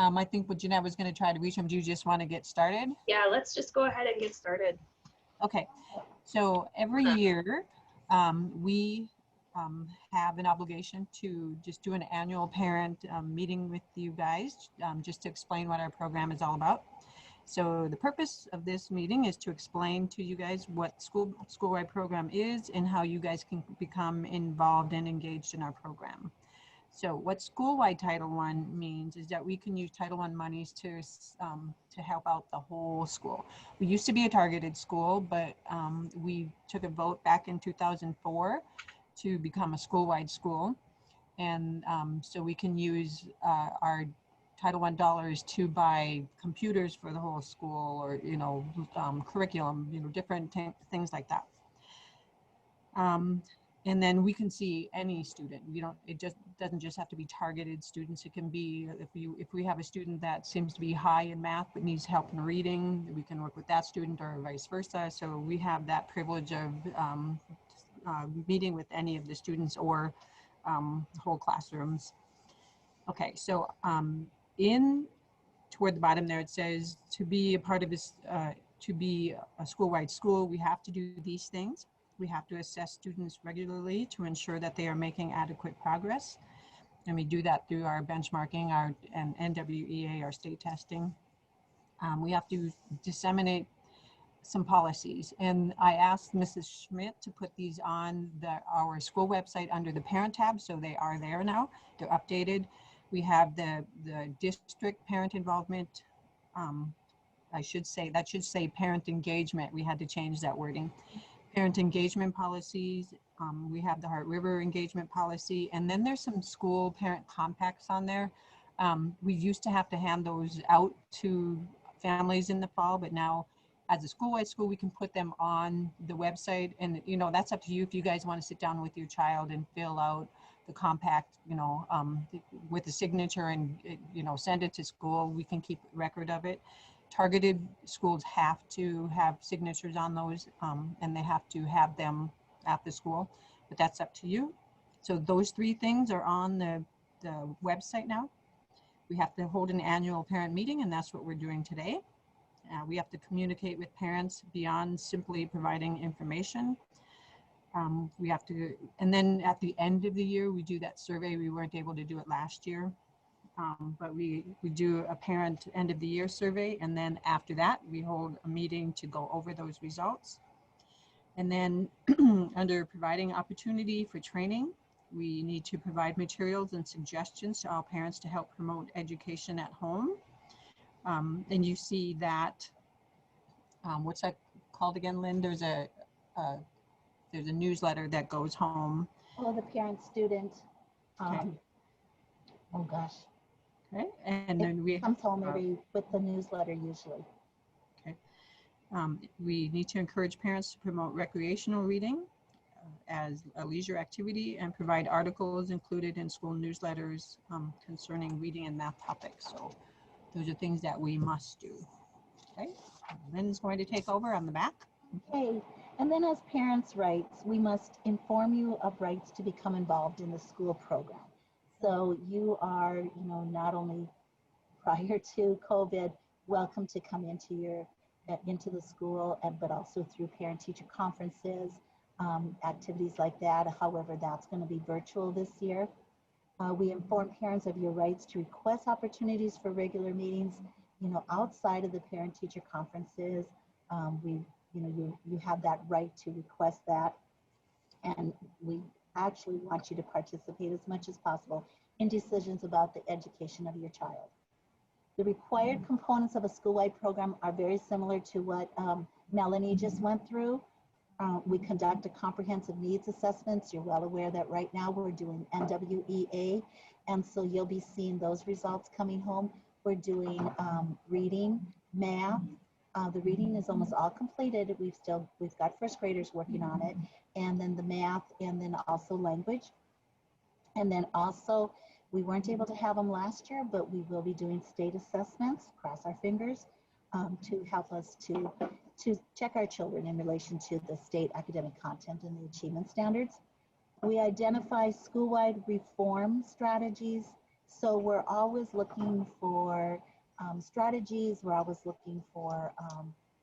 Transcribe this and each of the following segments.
I think what Jeanette was going to try to reach him. Do you just want to get started? Yeah, let's just go ahead and get started. Okay, so every year we have an obligation to just do an annual parent meeting with you guys, just to explain what our program is all about. So the purpose of this meeting is to explain to you guys what school-wide program is and how you guys can become involved and engaged in our program. So what school-wide Title I means is that we can use Title I monies to help out the whole school. We used to be a targeted school, but we took a vote back in 2004 to become a school-wide school. And so we can use our Title I dollars to buy computers for the whole school, or, you know, curriculum, you know, different things like that. And then we can see any student. It just doesn't just have to be targeted students. It can be, if we have a student that seems to be high in math but needs help in reading, we can work with that student, or vice versa. So we have that privilege of meeting with any of the students, or whole classrooms. Okay, so toward the bottom there, it says to be a part of this, to be a school-wide school, we have to do these things. We have to assess students regularly to ensure that they are making adequate progress. And we do that through our benchmarking, and NWEA, our state testing. We have to disseminate some policies. And I asked Mrs. Schmidt to put these on our school website under the parent tab, so they are there now. They're updated. We have the district parent involvement. That should say parent engagement. We had to change that wording. Parent engagement policies. We have the Heart River engagement policy, and then there's some school parent compacts on there. We used to have to hand those out to families in the fall, but now as a school-wide school, we can put them on the website, and you know, that's up to you if you guys want to sit down with your child and fill out the compact, you know, with a signature, and you know, send it to school. We can keep record of it. Targeted schools have to have signatures on those, and they have to have them at the school, but that's up to you. So those three things are on the website now. We have to hold an annual parent meeting, and that's what we're doing today. We have to communicate with parents beyond simply providing information. We have to, and then at the end of the year, we do that survey. We weren't able to do it last year. But we do a parent end of the year survey, and then after that we hold a meeting to go over those results. And then under providing opportunity for training, we need to provide materials and suggestions to all parents to help promote education at home. And you see that, what's that called again, Lynn? There's a newsletter that goes home. Oh, the parent student. Okay. Oh gosh. Okay, and then we comes home with the newsletter usually. Okay, we need to encourage parents to promote recreational reading as a leisure activity, and provide articles included in school newsletters concerning reading and math topics. So those are things that we must do. Okay, Lynn's going to take over on the back. Okay, and then as parents' rights, we must inform you of rights to become involved in the school program. So you are, you know, not only prior to COVID, welcome to come into the school, but also through parent-teacher conferences, activities like that. However, that's going to be virtual this year. We inform parents of your rights to request opportunities for regular meetings, you know, outside of the parent-teacher conferences. You have that right to request that, and we actually want you to participate as much as possible in decisions about the education of your child. The required components of a school-wide program are very similar to what Melanie just went through. We conduct a comprehensive needs assessments. You're well aware that right now we're doing NWEA, and so you'll be seeing those results coming home. We're doing reading, math. The reading is almost all completed. We've got first graders working on it, and then the math, and then also language. And then also, we weren't able to have them last year, but we will be doing state assessments, cross our fingers, to help us to check our children in relation to the state academic content and the achievement standards. We identify school-wide reform strategies, So we're always looking for strategies. We're always looking for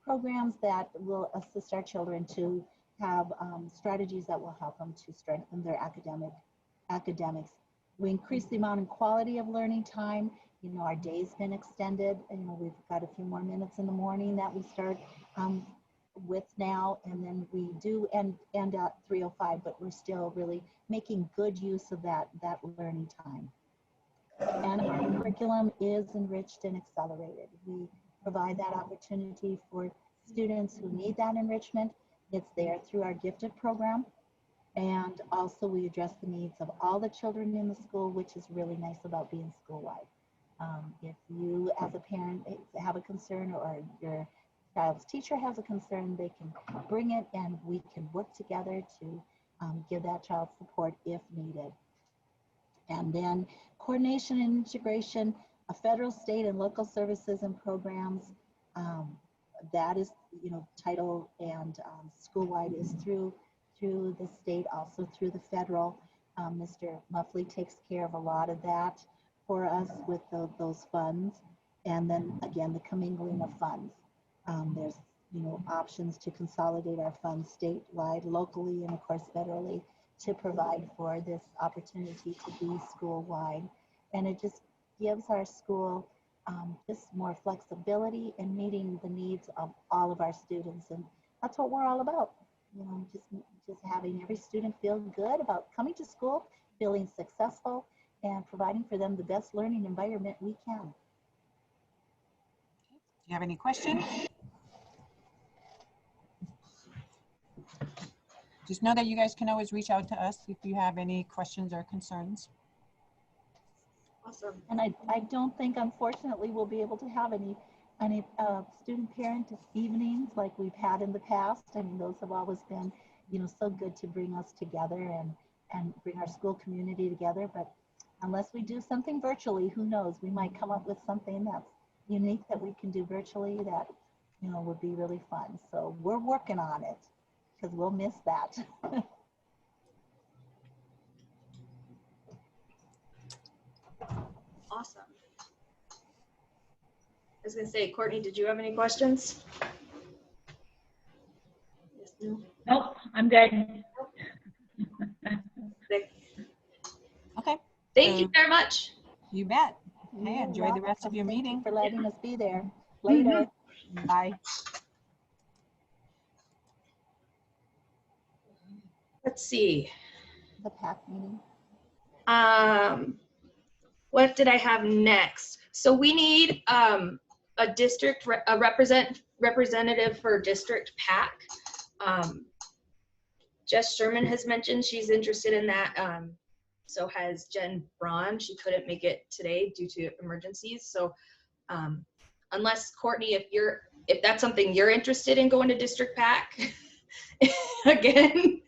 programs that will assist our children to have strategies that will help them to strengthen their academics. We increase the amount and quality of learning time. You know, our day's been extended. You know, we've got a few more minutes in the morning that we start with now, and then we do end at 3:05, but we're still really making good use of that learning time. And our curriculum is enriched and accelerated. We provide that opportunity for students who need that enrichment. It's there through our gifted program. And also we address the needs of all the children in the school, which is really nice about being school-wide. If you as a parent have a concern, or your child's teacher has a concern, they can bring it and we can work together to give that child support if needed. And then coordination and integration of federal, state, and local services and programs. That is, you know, title and school-wide is through the state, also through the federal. Mr. Muffley takes care of a lot of that for us with those funds. And then again, the commingling of funds. There's, you know, options to consolidate our funds statewide, locally, and of course federally, to provide for this opportunity to be school-wide. And it just gives our school just more flexibility in meeting the needs of all of our students. And that's what we're all about. You know, just having every student feel good about coming to school, feeling successful, and providing for them the best learning environment we can. Do you have any questions? Just know that you guys can always reach out to us if you have any questions or concerns. Awesome. And I don't think, unfortunately, we'll be able to have any student parent evenings like we've had in the past. I mean, those have always been, you know, so good to bring us together and bring our school community together. But unless we do something virtually, who knows, we might come up with something that's unique that we can do virtually that, you know, would be really fun. So we're working on it because we'll miss that. Awesome. I was going to say, Courtney, did you have any questions? Yes, no? Nope, I'm good. Okay. Thank you very much. You bet. You're Hey, enjoy the rest of your welcome. Thank meeting. you for letting us be there. Later. Bye. Let's see. The PAC meeting. What did I have next? So we need a representative for District PAC. Jess Sherman has mentioned she's interested in that. So has Jen Braun. She couldn't make it today due to emergencies. So unless Courtney, if that's something you're interested in, going to District PAC again,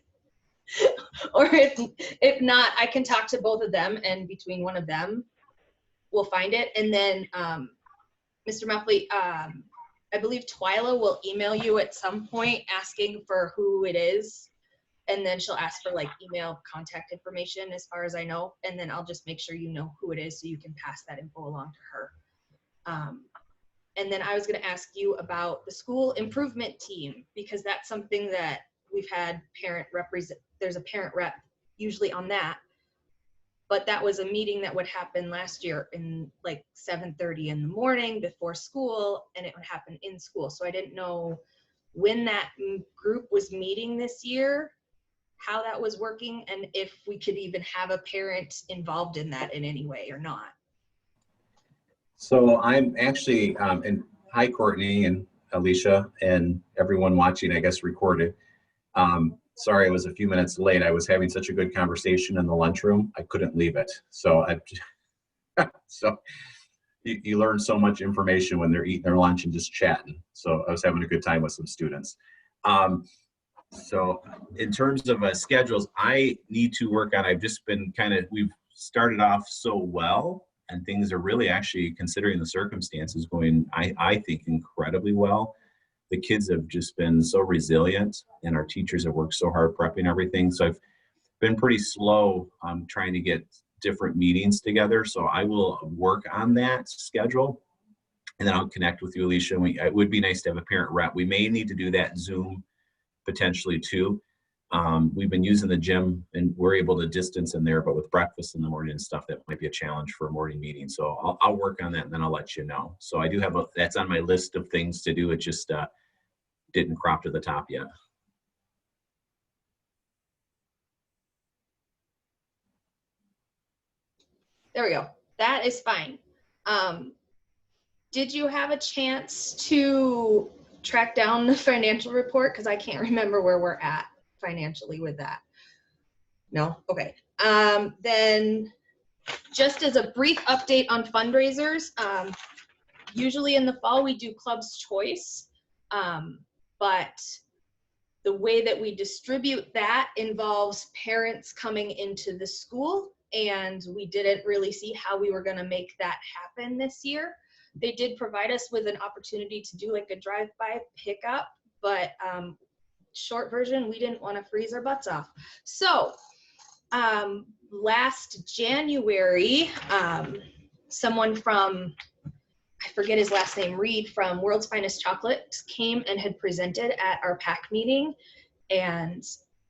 or if not, I can talk to both of them, and between one of them, we'll find it. And then Mr. Muffley, I believe Twyla will email you at some point asking for who it is. And then she'll ask for like email contact information as far as I know. And then I'll just make sure you know who it is so you can pass that info along to her. And then I was gonna ask you about the school improvement team, because that's something that we've had there's a parent rep usually on that. But that was a meeting that would happen last year in like 7:30 in the morning before school, and it would happen in school. So I didn't know when that group was meeting this year, how that was working, and if we could even have a parent involved in that in any way or not. So I'm actually, and hi Courtney and Alicia and everyone watching, I guess recorded. Sorry, I was a few minutes late. I was having such a good conversation in the lunchroom, I couldn't leave it. So you learn so much information when they're eating their lunch and just chatting. So I was having a good time with some students. So in terms of schedules, I need to work on, I've just been we've started off so well, and things are really actually, considering the circumstances, going, I think, incredibly well. The kids have just been so resilient, and our teachers have worked so hard prepping everything. So I've been pretty slow trying to get different meetings together. So I will work on that schedule, and then I'll connect with you, Alicia. It would be nice to have a parent rep. We may need to do that Zoom potentially too. We've been using the gym and we're able to distance in there, but with breakfast in the morning and stuff, that might be a challenge for a morning meeting. So I'll work on that and then I'll let you know. So I do have that's on my list of things to do. It just didn't crop to the top yet. There we go. That is fine. Did you have a chance to track down the financial report? Because I can't remember where we're at financially with that. No? Okay. Then just as a brief update on fundraisers, usually in the fall we do Club's Choice, but the way that we distribute that involves parents coming into the school, and we didn't really see how we were going to make that happen this year. They did provide us with an opportunity to do like a drive-by pickup, but short version, we didn't want to freeze our butts off. So last January, someone from, I forget his last name, Reed from World's Finest Chocolates came and had presented at our PAC meeting, and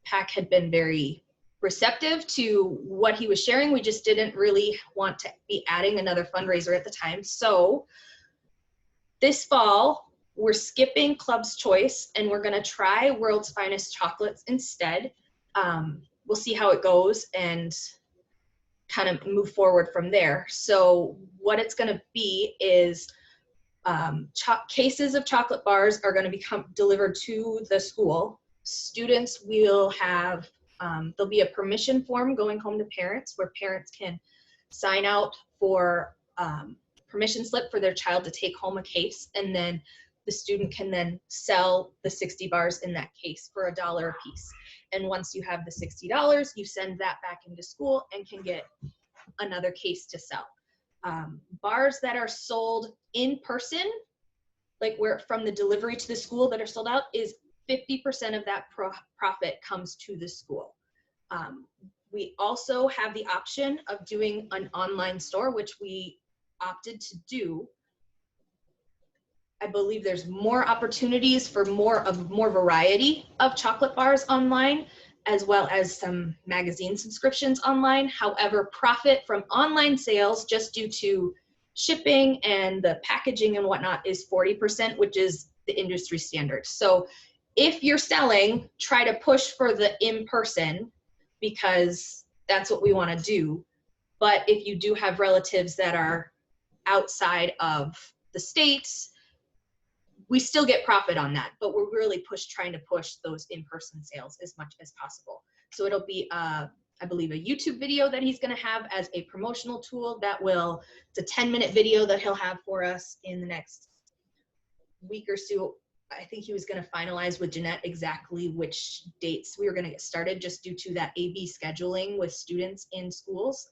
PAC had been very receptive to what he was sharing. We just didn't really want to be adding another fundraiser at the time. So this fall, we're skipping Club's Choice and we're gonna try World's Finest Chocolates instead. We'll see how it goes and kind of move forward from there. So what it's gonna be is cases of chocolate bars are gonna become delivered to the school. Students will have, there'll be a permission form going home to parents where parents can sign out for permission slip for their child to take home a case, and then the student can then sell the 60 bars in that case for $1 a piece. And once you have the $60, you send that back into school and can get another case to sell. Bars that are sold in person, like where from the delivery to the school that are sold out, is 50% of that profit comes to the school. We also have the option of doing an online store, which we opted to do. I believe there's more opportunities for more variety of chocolate bars online, as well as some magazine subscriptions online. However, profit from online sales, just due to shipping and the packaging and whatnot, is 40%, which is the industry standard. So if you're selling, try to push for the in-person, because that's what we want to do. But if you do have relatives that are outside of the States, we still get profit on that, but we're really trying to push those in-person sales as much as possible. So it'll be, I believe, a YouTube video that he's going to have as a promotional tool that will, it's a 10-minute video that he'll have for us in the next week or so. I think he was going to finalize with Jeanette exactly which dates we were going to get started, just due to that AB scheduling with students in schools.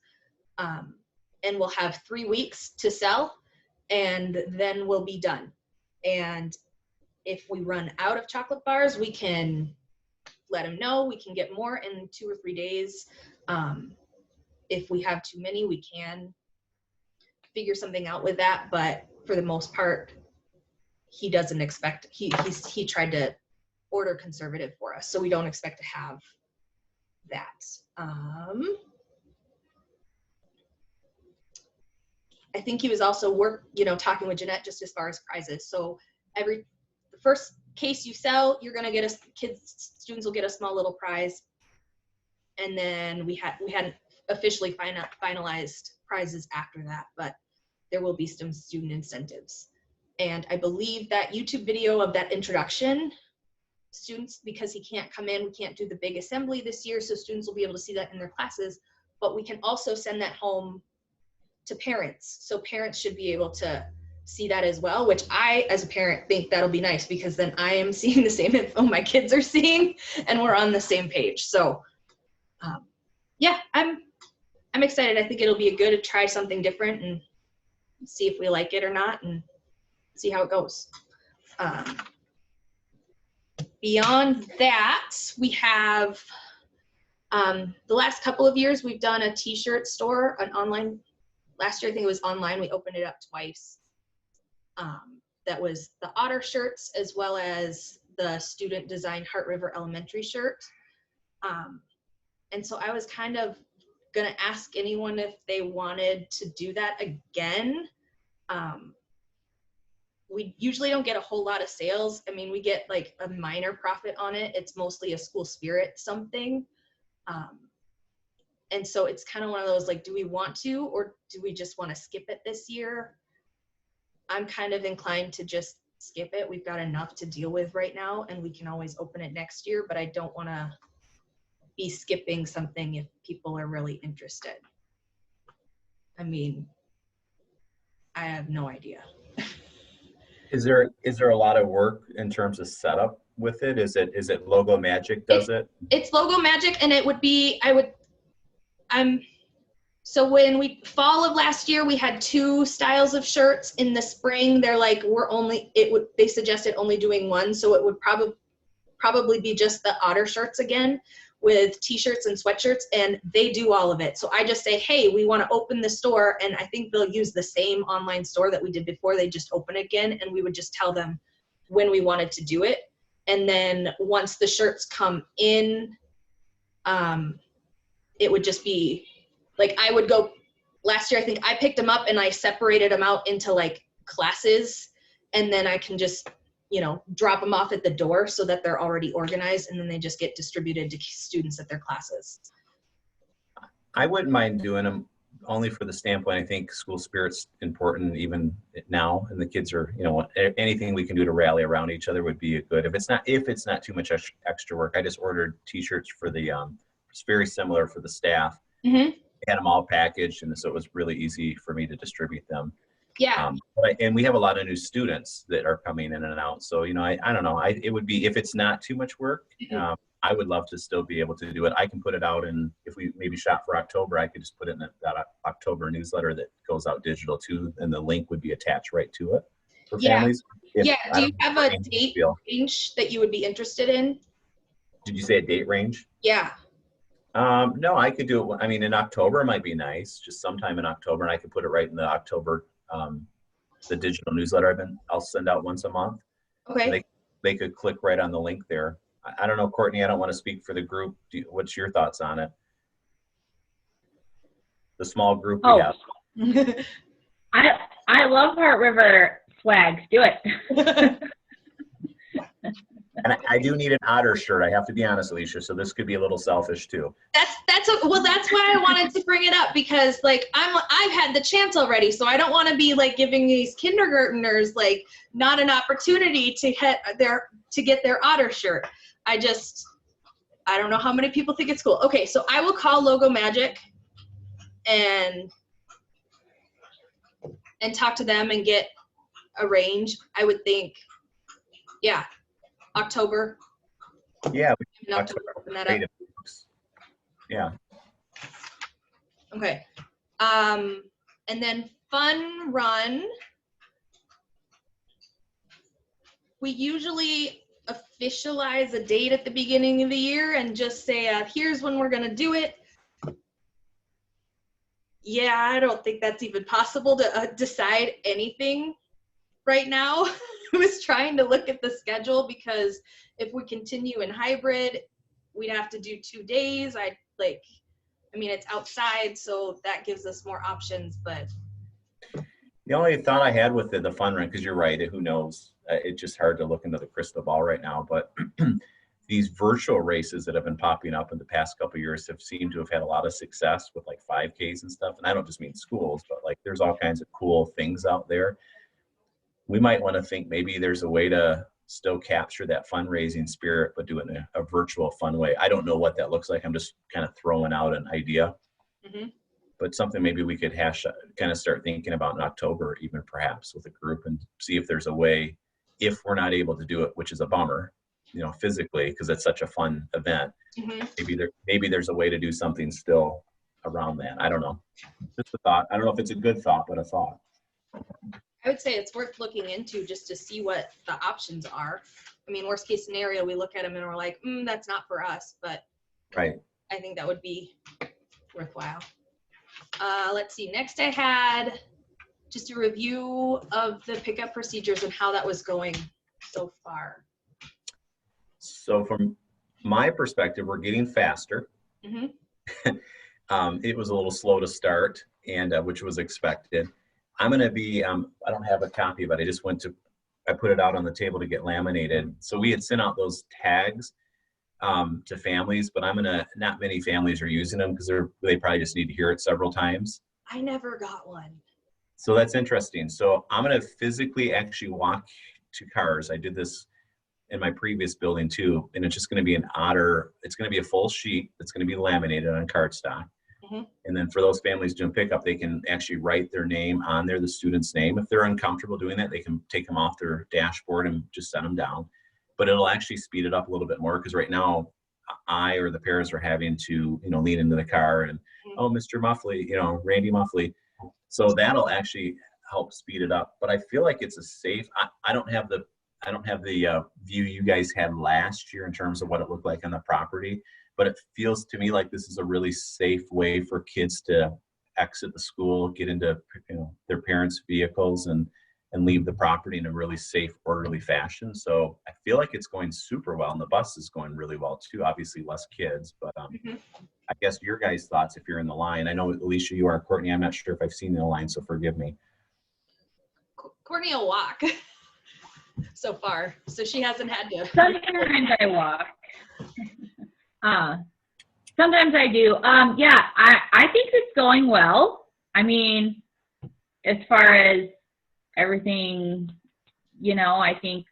And we'll have 3 weeks to sell, and then we'll be done. And if we run out of chocolate bars, we can let them know. We can get more in 2 or 3 days. If we have too many, we can figure something out with that. But for the most part, he doesn't expect, he tried to order conservative for us, so we don't expect to have that. I think he was also talking with Jeanette just as far as prizes. So the first case you sell, you're gonna get students will get a small little prize. And then we hadn't officially finalized prizes after that, but there will be some student incentives. And I believe that YouTube video of that introduction, students, because he can't come in, we can't do the big assembly this year, so students will be able to see that in their classes, but we can also send that home to parents. So parents should be able to see that as well, which I, as a parent, think that'll be nice, because then I am seeing the same info my kids are seeing, and we're on the same page. So yeah, I'm excited. I think it'll be good to try something different and see if we like it or not, and see how it goes. Beyond that, we have The last couple of years, we've done a t-shirt store, an online. Last year, I think it was online. We opened it up twice. That was the Otter shirts as well as the student design Heart River Elementary shirt. And so I was kind of gonna ask anyone if they wanted to do that again. We usually don't get a whole lot of sales. I mean, we get like a minor profit on it. It's mostly a school spirit something. And so it's kind of one of those, like, do we want to, or do we just want to skip it this year? I'm kind of inclined to just skip it. We've got enough to deal with right now, and we can always open it next year, but I don't want to be skipping something if people are really interested. I mean, I have no idea. Is there a lot of work in terms of setup with it? Is it Logo Magic does it? It's Logo Magic, and it would be, so when fall of last year, we had 2 styles of shirts. In the spring, they're like, they suggested only doing one. So it would probably be just the Otter shirts again with t-shirts and sweatshirts, and they do all of it. So I just say, hey, we want to open the store, and I think they'll use the same online store that we did before. They just open again, and we would just tell them when we wanted to do it. And then once the shirts come in, it would just be like, I would go, last year I think I picked them up and I separated them out into like classes, and then I can just, drop them off at the door so that they're already organized, and then they just get distributed to students at their classes. I wouldn't mind doing them, only for the standpoint, I think school spirit's important even now, and the kids are, anything we can do to rally around each other would be good. If it's not too much extra work. I just ordered t-shirts for the, it's very similar for the staff. Mm-hmm. Had them all packaged, and so it was really easy for me to distribute them. Yeah. And we have a lot of new students that are coming in and out. So, I don't know. It would be, if it's not too much work, I would love to still be able to do it. I can put it out, and if we maybe shot for October, I could just put it in that October newsletter that goes out digital too, and the link would be attached right to it for families. Do you have a date range that you would be interested in? Did you say a date range? Yeah. No, I could do it. I mean, in October might be nice, just sometime in October, and I could put it right in the October, the digital newsletter I'll send out once a month. Okay. They could click right on the link there. I don't know, Courtney, I don't want to speak for the group. What's your thoughts on it? The small group we have. I love Heart River swag. Do it. And I do need an Otter shirt. I have to be honest, Alicia. So this could be a little selfish too. That's why I wanted to bring it up, because like I've had the chance already, so I don't want to be like giving these kindergartners like not an opportunity to get their Otter shirt. I don't know how many people think it's cool. Okay, so I will call Logo Magic and talk to them and get a range. I would think, yeah. October. Yeah. October, open that up. Yeah. Okay. And then fun run. We usually officialize a date at the beginning of the year and just say, here's when we're going to do it. Yeah, I don't think that's even possible to decide anything right now. I was trying to look at the schedule, because if we continue in hybrid, we'd have to do 2 days. It's outside, so that gives us more options, but. The only thought I had with the fun run, because you're right, who knows? It's just hard to look into the crystal ball right now, but these virtual races that have been popping up in the past couple of years have seemed to have had a lot of success with like 5Ks and stuff. And I don't just mean schools, but like there's all kinds of cool things out there. We might want to think maybe there's a way to still capture that fundraising spirit, but do it in a virtual fun way. I don't know what that looks like. I'm just kind of throwing out an idea, but something maybe we could kind of start thinking about in October, even perhaps with a group, and see if there's a way, if we're not able to do it, which is a bummer, physically, because it's such a fun event. Maybe there's a way to do something still around that. I don't know. Just a thought. I don't know if it's a good thought, but a thought. I would say it's worth looking into just to see what the options are. I mean, worst case scenario, we look at them and we're like, that's not for us, but. Right. I think that would be worthwhile. Let's see, next I had just a review of the pickup procedures and how that was going so far. So from my perspective, we're getting faster. Mhm. It was a little slow to start, and which was expected. I'm going to be, I don't have a copy, but I put it out on the table to get laminated. So we had sent out those tags to families, but not many families are using them because they probably just need to hear it several times. I never got one. So that's interesting. So I'm going to physically actually walk to cars. I did this in my previous building too, and it's just going to be it's going to be a full sheet that's going to be laminated on cardstock. Mhm. And then for those families doing pickup, they can actually write their name on there, the student's name. If they're uncomfortable doing that, they can take them off their dashboard and just send them down. But it'll actually speed it up a little bit more, because right now I or the parents are having to, lean into the car and, oh, Mr. Muffley, Randy Muffley. So that'll actually help speed it up. But I feel like it's a safe, I don't have the view you guys had last year in terms of what it looked like on the property, but it feels to me like this is a really safe way for kids to exit the school, get into their parents' vehicles, and leave the property in a really safe, orderly fashion. So I feel like it's going super well, and the bus is going really well too. Obviously less kids, but I guess your guys' thoughts if you're in the line. I know, Alicia, you are. Courtney, I'm not sure if I've seen you in the line, so forgive me. Courtney will walk so far, so she hasn't had to. Sometimes I walk. Sometimes I do. Yeah, I think it's going well. I mean, as far as everything, I think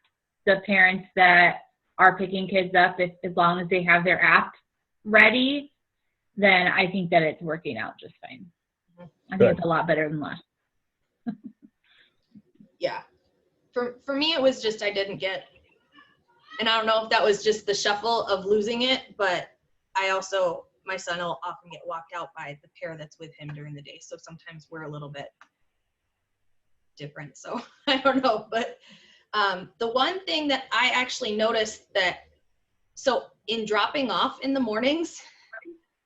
the parents that are picking kids up, as long as they have their app ready, then I think that it's working out just fine. I think it's a lot better than last. Yeah. For me, it was just I didn't get, and I don't know if that was just the shuffle of losing it, but my son will often get walked out by the pair that's with him during the day. So sometimes we're a little bit different. So I don't know, but the one thing that I actually noticed so in dropping off in the mornings,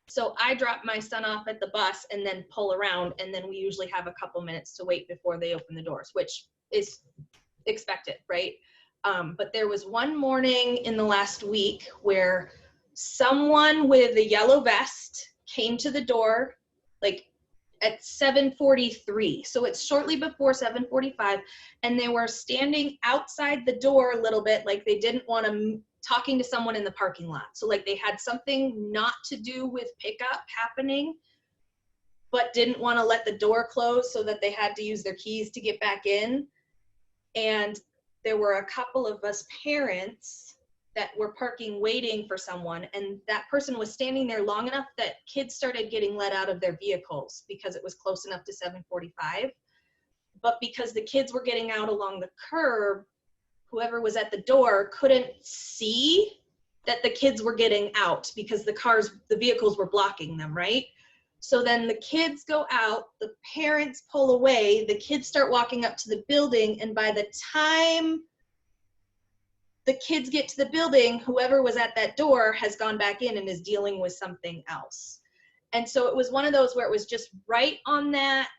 so I drop my son off at the bus and then pull around, and then we usually have a couple minutes to wait before they open the doors, which is expected, right? But there was one morning in the last week where someone with a yellow vest came to the door like at 7:43. So it's shortly before 7:45, and they were standing outside the door a little bit, like they didn't want to talking to someone in the parking lot. So like they had something not to do with pickup happening, but didn't want to let the door close so that they had to use their keys to get back in. And there were a couple of us parents that were parking waiting for someone, and that person was standing there long enough that kids started getting let out of their vehicles because it was close enough to 7:45. But because the kids were getting out along the curb, whoever was at the door couldn't see that the kids were getting out because the vehicles were blocking them, right? So then the kids go out, the parents pull away, the kids start walking up to the building, and by the time the kids get to the building, whoever was at that door has gone back in and is dealing with something else. And so it was one of those where it was just right on that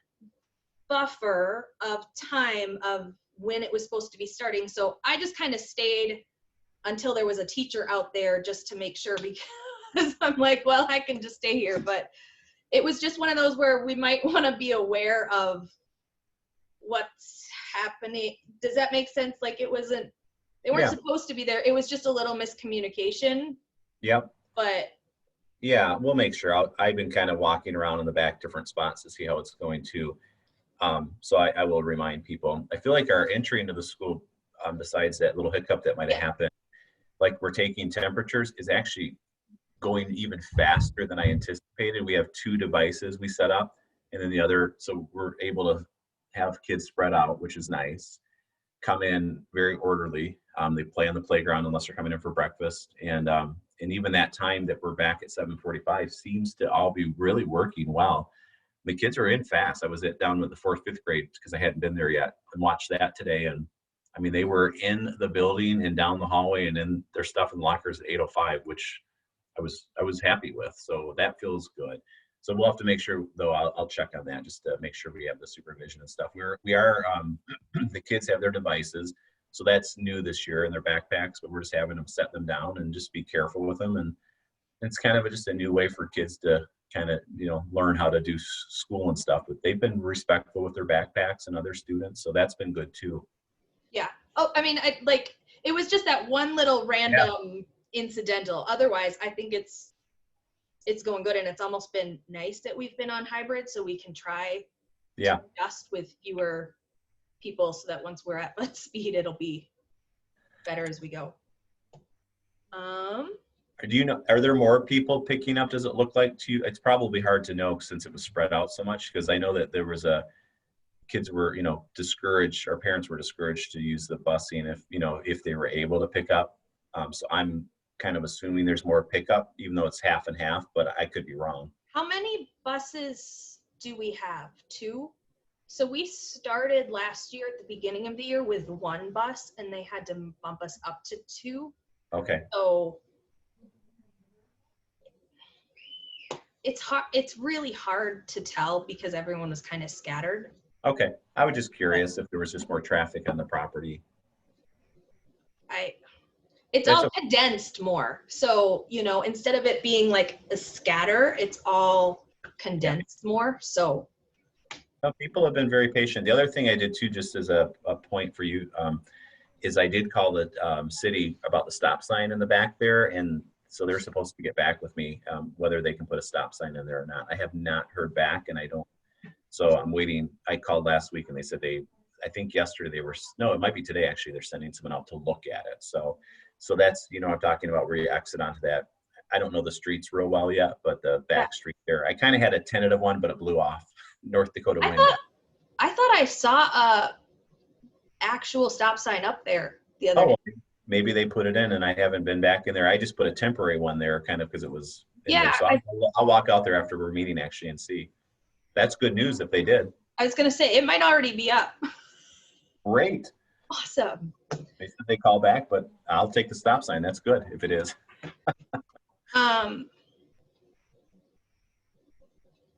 buffer of time of when it was supposed to be starting. So I just kind of stayed until there was a teacher out there just to make sure, because I'm like, well, I can just stay here. But it was just one of those where we might want to be aware of what's happening. Does that make sense? Like they weren't supposed to be there. It was just a little miscommunication. Yep. But yeah, we'll make sure. I've been kind of walking around in the back different spots to see how it's going too. So I will remind people. I feel like our entry into the school, besides that little hiccup that might have happened, like we're taking temperatures, is actually going even faster than I anticipated. We have 2 devices we set up, and then the other, so we're able to have kids spread out, which is nice. Come in very orderly. They play on the playground unless they're coming in for breakfast, and even that time that we're back at 7:45 seems to all be really working well. The kids are in fast. I was down with the 4th, 5th grade because I hadn't been there yet, and watched that today. And I mean, they were in the building and down the hallway and in their stuff in the lockers at 8:05, which I was happy with. So that feels good. So we'll have to make sure, though, I'll check on that just to make sure we have the supervision and stuff. We are the kids have their devices, so that's new this year in their backpacks, but we're just having them set them down and just be careful with them. And it's kind of just a new way for kids to kind of, learn how to do school and stuff. But they've been respectful with their backpacks and other students, so that's been good too. Yeah. Oh, I mean, it was just that one little random incidental. Otherwise, I think it's going good, and it's almost been nice that we've been on hybrid so we can try to adjust with fewer people so that once we're at speed, it'll be better as we go. Do you know, are there more people picking up? Does it look like to you? It's probably hard to know since it was spread out so much, because I know that there was kids were, discouraged, our parents were discouraged to use the busing if they were able to pick up. So I'm kind of assuming there's more pickup, even though it's half and half, but I could be wrong. How many buses do we have? 2? So we started last year at the beginning of the year with 1 bus, and they had to bump us up to 2. Okay. So it's hard. It's really hard to tell because everyone was kind of scattered. Okay. I was just curious if there was just more traffic on the property. It's all condensed more. So, instead of it being like a scatter, it's all condensed more. So People have been very patient. The other thing I did too, just as a point for you, is I did call the city about the stop sign in the back there. And so they're supposed to get back with me whether they can put a stop sign in there or not. I have not heard back, and so I'm waiting. I called last week and they said I think yesterday it might be today actually, they're sending someone out to look at it. So that's, I'm talking about where you exit onto that. I don't know the streets real well yet, but the back street there, I kind of had a tentative one, but it blew off. North Dakota wind. I thought I saw a actual stop sign up there the other day. Maybe they put it in and I haven't been back in there. I just put a temporary one there kind of because it was in there. So I'll walk out there after we're meeting actually and see. That's good news if they did. I was going to say, it might already be up. Great. Awesome. They said they call back, but I'll take the stop sign. That's good if it is.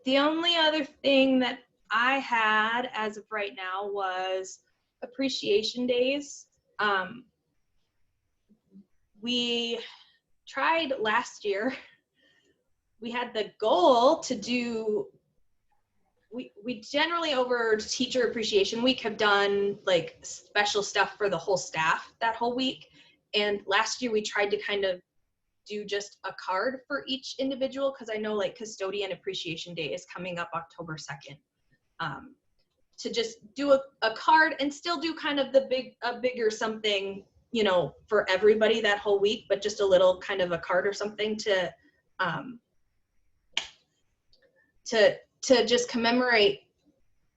The only other thing that I had as of right now was appreciation days. We tried last year. We had the goal to do, we generally over Teacher Appreciation Week have done like special stuff for the whole staff that whole week. And last year we tried to kind of do just a card for each individual, because I know like Custodian Appreciation Day is coming up October 2nd. To just do a card and still do kind of a bigger something, for everybody that whole week, but just a little kind of a card or something to just commemorate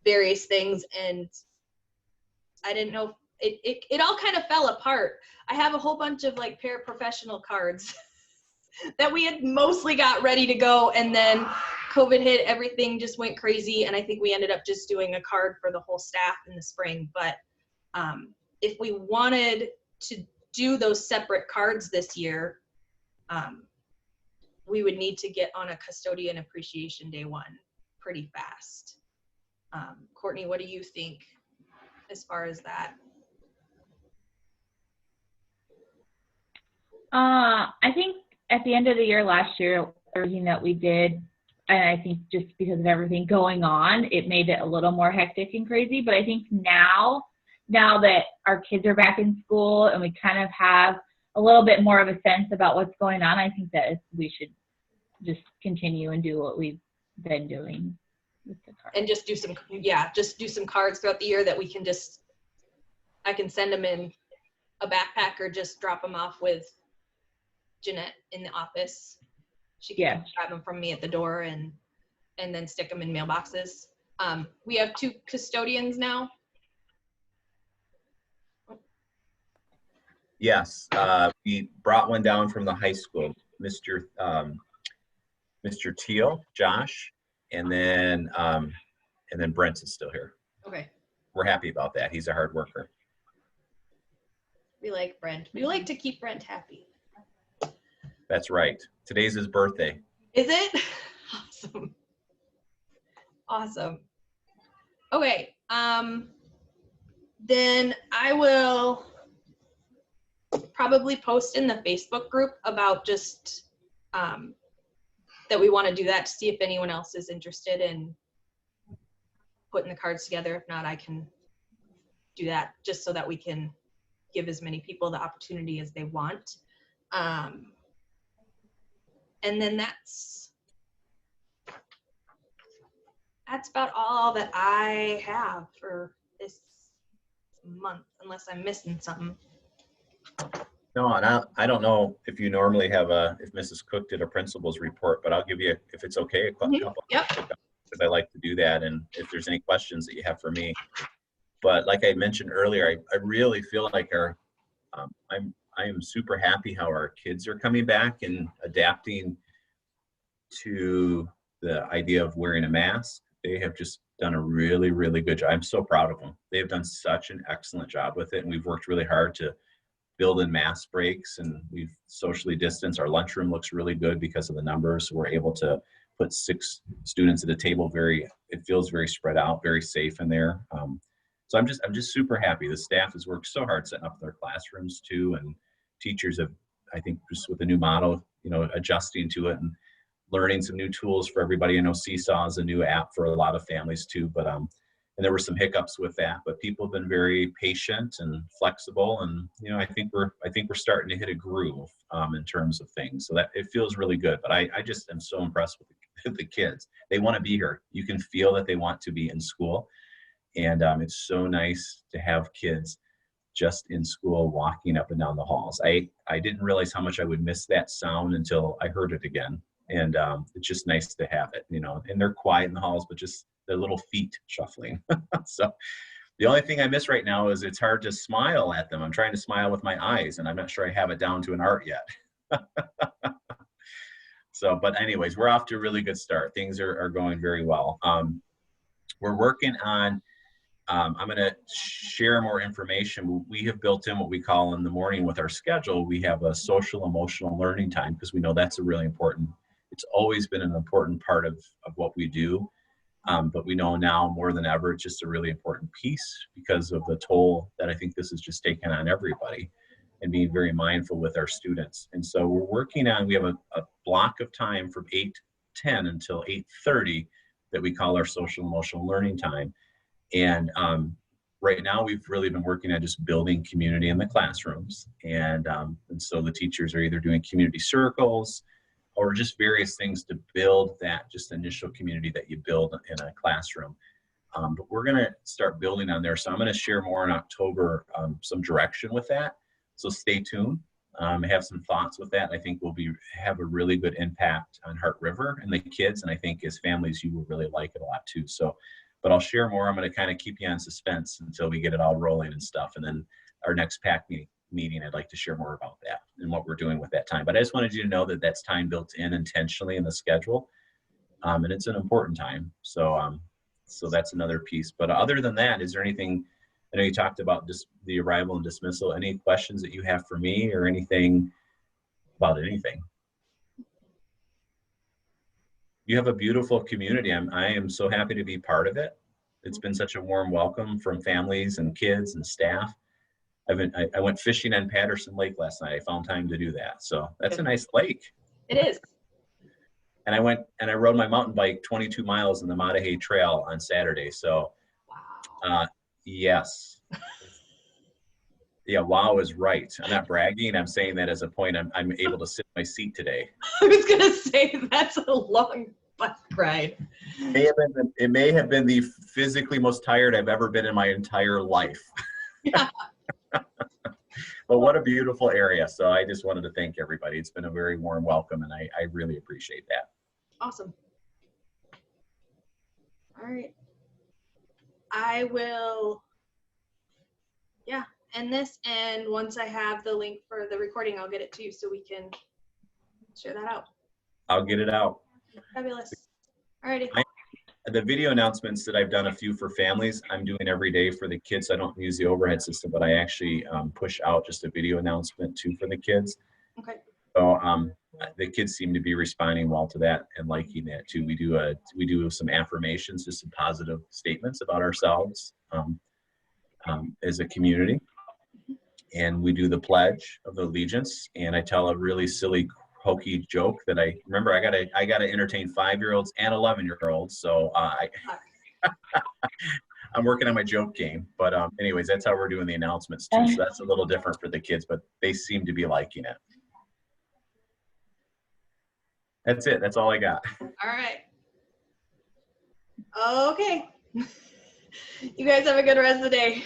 various things. And I didn't know, it all kind of fell apart. I have a whole bunch of like paraprofessional cards that we had mostly got ready to go, and then COVID hit, everything just went crazy, and I think we ended up just doing a card for the whole staff in the spring. But if we wanted to do those separate cards this year, we would need to get on a Custodian Appreciation Day one pretty fast. Courtney, what do you think as far as that? I think at the end of the year last year, everything that we did, and I think just because of everything going on, it made it a little more hectic and crazy. But I think now that our kids are back in school and we kind of have a little bit more of a sense about what's going on, I think that we should just continue and do what we've been doing with the cards. And just do some cards throughout the year that we can I can send them in a backpack or just drop them off with Jeanette in the office. She can grab them from me at the door and then stick them in mailboxes. We have 2 custodians now. Yes, we brought one down from the high school, Mr. Teal, Josh, and then Brent is still here. Okay. We're happy about that. He's a hard worker. We like Brent. We like to keep Brent happy. That's right. Today's his birthday. Is it? Awesome. Awesome. Okay. Then I will probably post in the Facebook group about just that we want to do that to see if anyone else is interested in putting the cards together. If not, I can do that just so that we can give as many people the opportunity as they want. And then that's about all that I have for this month, unless I'm missing something. No, and I don't know if you normally have if Mrs. Cook did a principal's report, but I'll give you, if it's okay, a couple. Yep. Because I like to do that, and if there's any questions that you have for me. But like I mentioned earlier, I really feel like I am super happy how our kids are coming back and adapting to the idea of wearing a mask. They have just done a really, really good job. I'm so proud of them. They've done such an excellent job with it, and we've worked really hard to build in mask breaks, and we've socially distanced. Our lunchroom looks really good because of the numbers. We're able to put 6 students at a table. It feels very spread out, very safe in there. So I'm just super happy. The staff has worked so hard setting up their classrooms too, and teachers have, I think, just with the new model, adjusting to it and learning some new tools for everybody. I know Seesaw is a new app for a lot of families too, but and there were some hiccups with that, but people have been very patient and flexible, and I think we're starting to hit a groove in terms of things. So that it feels really good. But I just am so impressed with the kids. They want to be here. You can feel that they want to be in school, and it's so nice to have kids just in school walking up and down the halls. I didn't realize how much I would miss that sound until I heard it again, and it's just nice to have it. And they're quiet in the halls, but just their little feet shuffling. So the only thing I miss right now is it's hard to smile at them. I'm trying to smile with my eyes, and I'm not sure I have it down to an art yet. So, but anyways, we're off to a really good start. Things are going very well. We're working on, I'm going to share more information. We have built in what we call in the morning with our schedule. We have a social emotional learning time, because we know that's a really important, it's always been an important part of what we do. But we know now more than ever, it's just a really important piece because of the toll that I think this has just taken on everybody, and being very mindful with our students. And so we're working on, we have a block of time from 8:10 until 8:30 that we call our social emotional learning time. And right now we've really been working on just building community in the classrooms. And so the teachers are either doing community circles or just various things to build that just initial community that you build in a classroom. But we're gonna start building on there. So I'm gonna share more in October, some direction with that. So stay tuned. I have some thoughts with that. I think we'll have a really good impact on Heart River and the kids. And I think as families, you will really like it a lot too. So, but I'll share more. I'm gonna kind of keep you on suspense until we get it all rolling and stuff. And then our next PAC meeting, I'd like to share more about that and what we're doing with that time. But I just wanted you to know that that's time built in intentionally in the schedule, and it's an important time. So so that's another piece. But other than that, is there anything, I know you talked about just the arrival and dismissal, any questions that you have for me or anything about anything? You have a beautiful community. I am so happy to be part of it. It's been such a warm welcome from families and kids and staff. I went fishing on Patterson Lake last night. I found time to do that. So that's a nice lake. It is. And I rode my mountain bike 22 miles in the Mattahay Trail on Saturday. So, yes. Yeah, wow is right. I'm not bragging. I'm saying that as a point. I'm able to sit in my seat today. I was going to say that's a long bike ride. It may have been the physically most tired I've ever been in my entire life. Yeah. But what a beautiful area. So I just wanted to thank everybody. It's been a very warm welcome, and I really appreciate that. Awesome. All right. I will, end this, and once I have the link for the recording, I'll get it to you so we can share that out. I'll get it out. Fabulous. All righty. The video announcements that I've done a few for families, I'm doing every day for the kids. I don't use the overhead system, but I actually push out just a video announcement too for the kids. Okay. So the kids seem to be responding well to that and liking that too. We do some affirmations, just some positive statements about ourselves as a community. And we do the Pledge of the Allegiance, and I tell a really silly, hokey joke that I remember. I gotta entertain 5-year-olds and 11-year-olds, so I'm working on my joke game. But anyways, that's how we're doing the announcements too. So that's a little different for the kids, but they seem to be liking it. That's it. That's all I got. All right. Okay. You guys have a good rest of the day.